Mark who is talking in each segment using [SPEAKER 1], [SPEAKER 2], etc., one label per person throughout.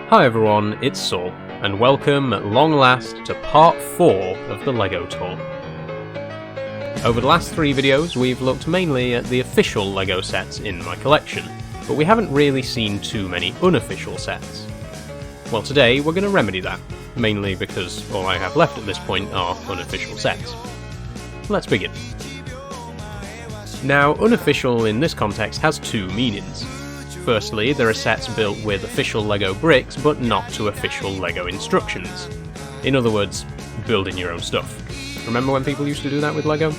[SPEAKER 1] Hi everyone, it's Saul, and welcome at long last to part 4 of the LEGO tour. Over the last 3 videos we've looked mainly at the official LEGO sets in my collection, but we haven't really seen too many unofficial sets. Well, today we're going to remedy that, mainly because all I have left at this point are unofficial sets. Let's begin. Now, unofficial in this context has 2 meanings. Firstly, there are sets built with official LEGO bricks, but not to official LEGO instructions. In other words, building your own stuff. Remember when people used to do that with LEGO?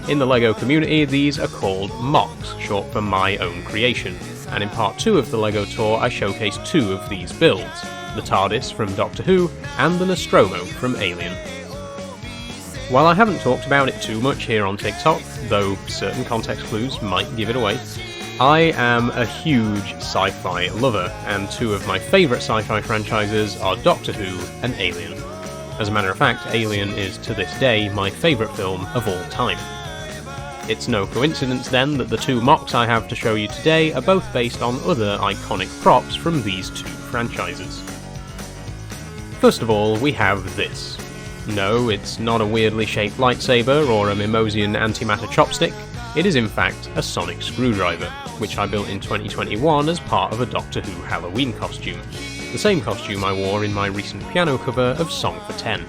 [SPEAKER 1] In the LEGO community, these are called MOCs, short for My Own Creation, and in part 2 of the LEGO tour I showcased 2 of these builds, the TARDIS from Doctor Who, and the Nostromo from Alien. While I haven't talked about it too much here on TikTok, though certain context clues might give it away, I am a huge sci-fi lover, and 2 of my favourite sci-fi franchises are Doctor Who and Alien. As a matter of fact, Alien is to this day my favourite film of all time. It's no coincidence then that the 2 MOCs I have to show you today are both based on other iconic props from these 2 franchises. First of all, we have this. No, it's not a weirdly shaped lightsaber or a Mimosian antimatter chopstick. It is in fact a sonic screwdriver, which I built in 2021 as part of a Doctor Who Halloween costume, the same costume I wore in my recent piano cover of Song for 10.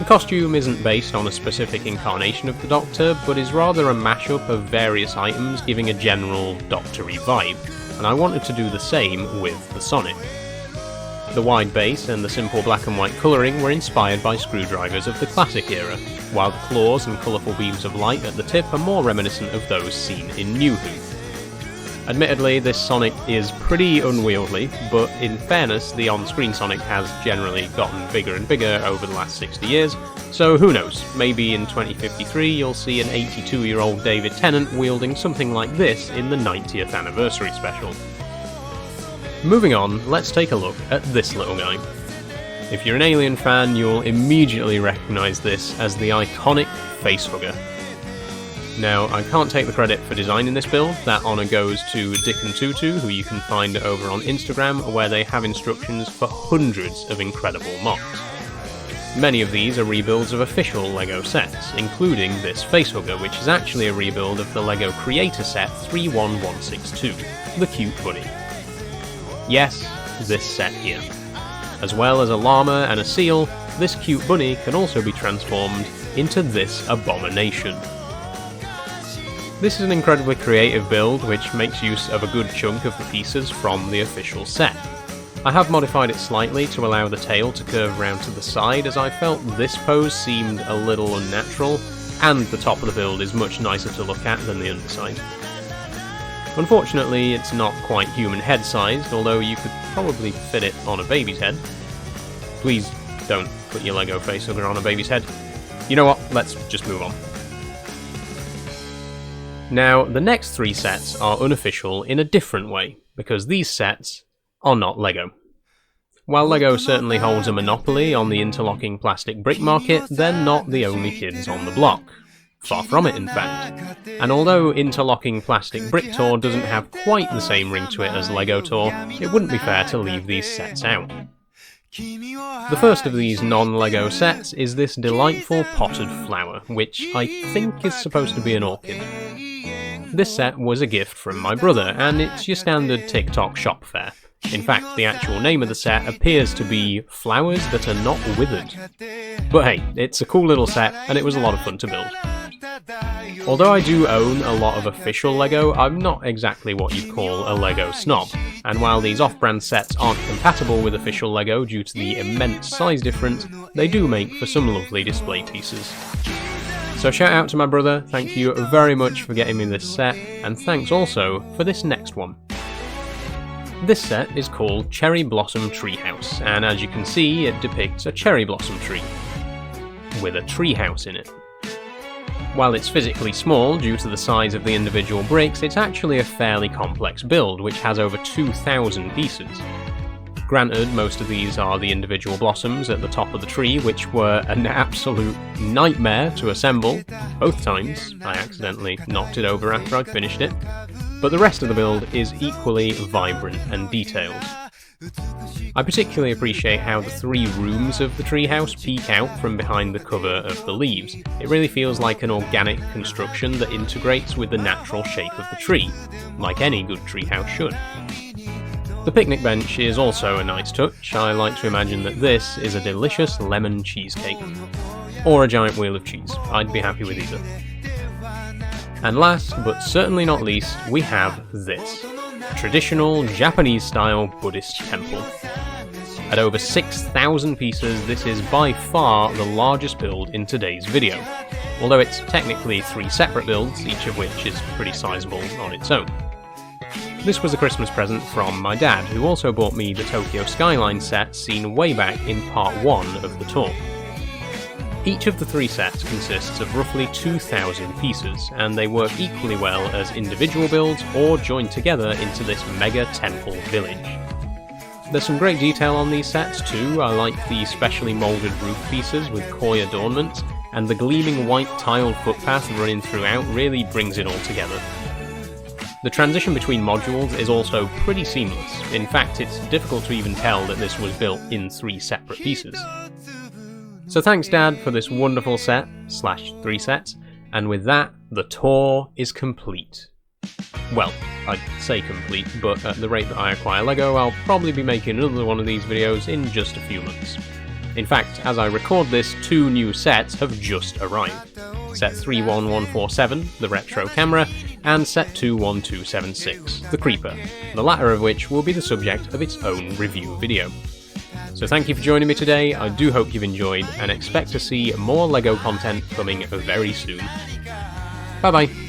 [SPEAKER 1] The costume isn't based on a specific incarnation of the Doctor, but is rather a mashup of various items giving a general Doctor-y vibe, and I wanted to do the same with the Sonic. The wide base and the simple black and white colouring were inspired by screwdrivers of the classic era, while the claws and colourful beams of light at the tip are more reminiscent of those seen in New Who. Admittedly, this Sonic is pretty unwieldy, but in fairness, the on-screen Sonic has generally gotten bigger and bigger over the last 60 years, so who knows, maybe in 2053 you'll see an 82-year-old David Tennant wielding something like this in the 90th anniversary special. Moving on, let's take a look at this little guy. If you're an Alien fan, you'll immediately recognise this as the iconic facehugger. Now, I can't take the credit for designing this build, that honour goes to Dick and Tutu, who you can find over on Instagram, where they have instructions for hundreds of incredible MOCs. Many of these are rebuilds of official LEGO sets, including this facehugger, which is actually a rebuild of the LEGO Creator Set 31162, the Cute Bunny. Yes, this set here. As well as a llama and a seal, this cute bunny can also be transformed into this abomination. This is an incredibly creative build which makes use of a good chunk of the pieces from the official set. I have modified it slightly to allow the tail to curve around to the side, as I felt this pose seemed a little unnatural, and the top of the build is much nicer to look at than the underside. Unfortunately, it's not quite human head sized, although you could probably fit it on a baby's head. Please don't put your LEGO facehugger on a baby's head. You know what, let's just move on. Now, the next 3 sets are unofficial in a different way, because these sets are not LEGO. While LEGO certainly holds a monopoly on the interlocking plastic brick market, they're not the only kids on the block. Far from it, in fact. And although interlocking plastic brick tour doesn't have quite the same ring to it as LEGO tour, it wouldn't be fair to leave these sets out. The first of these non-LEGO sets is this delightful potted flower, which I think is supposed to be an orchid. This set was a gift from my brother, and it's your standard TikTok shop fare. In fact, the actual name of the set appears to be Flowers That Are Not Withered. But hey, it's a cool little set, and it was a lot of fun to build. Although I do own a lot of official LEGO, I'm not exactly what you'd call a LEGO snob, and while these off-brand sets aren't compatible with official LEGO due to the immense size difference, they do make for some lovely display pieces. So shout out to my brother, thank you very much for getting me this set, and thanks also for this next one. This set is called Cherry Blossom Treehouse, and as you can see, it depicts a cherry blossom tree, with a treehouse in it. While it's physically small due to the size of the individual bricks, it's actually a fairly complex build, which has over 2,000 pieces. Granted, most of these are the individual blossoms at the top of the tree, which were an absolute nightmare to assemble. Both times, I accidentally knocked it over after I'd finished it. But the rest of the build is equally vibrant and detailed. I particularly appreciate how the 3 rooms of the treehouse peek out from behind the cover of the leaves. It really feels like an organic construction that integrates with the natural shape of the tree, like any good treehouse should. The picnic bench is also a nice touch. I like to imagine that this is a delicious lemon cheesecake. Or a giant wheel of cheese. I'd be happy with either. And last, but certainly not least, we have this. A traditional Japanese-style Buddhist temple. At over 6,000 pieces, this is by far the largest build in today's video, although it's technically 3 separate builds, each of which is pretty sizable on its own. This was a Christmas present from my dad, who also bought me the Tokyo Skyline set seen way back in part 1 of the tour. Each of the 3 sets consists of roughly 2,000 pieces, and they work equally well as individual builds or joined together into this mega temple village. There's some great detail on these sets too. I like the specially moulded roof pieces with koi adornments, and the gleaming white tiled footpath running throughout really brings it all together. The transition between modules is also pretty seamless. In fact, it's difficult to even tell that this was built in 3 separate pieces. So thanks Dad for this wonderful set, / 3 sets, and with that, the tour is complete. Well, I'd say complete, but at the rate that I acquire LEGO, I'll probably be making another one of these videos in just a few months. In fact, as I record this, 2 new sets have just arrived. Set 31147, the retro camera, and Set 21276, the creeper, the latter of which will be the subject of its own review video. So thank you for joining me today, I do hope you've enjoyed, and expect to see more LEGO content coming very soon. Bye bye!